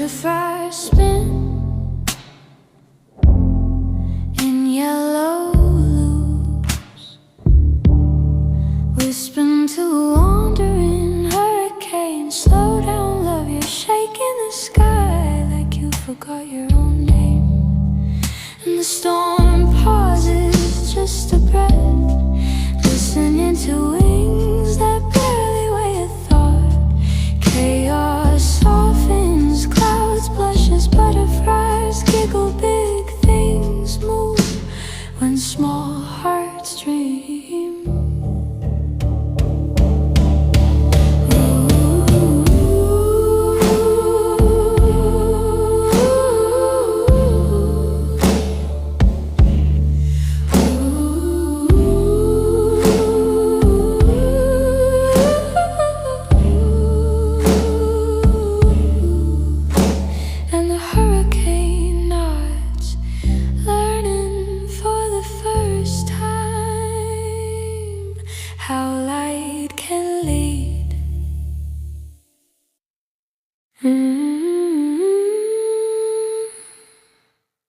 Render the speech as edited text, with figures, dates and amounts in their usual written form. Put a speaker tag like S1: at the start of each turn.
S1: first spin in yellow loops, whisper to a wandering hurricane. Slow down, love, you're shaking the sky like you forgot your own name. And the storm pauses just a breath, listening to wings that barely weigh a thought. Chaos softens, clouds blushes, butterflies giggle. Big things move when small hearts dream. How light can lead.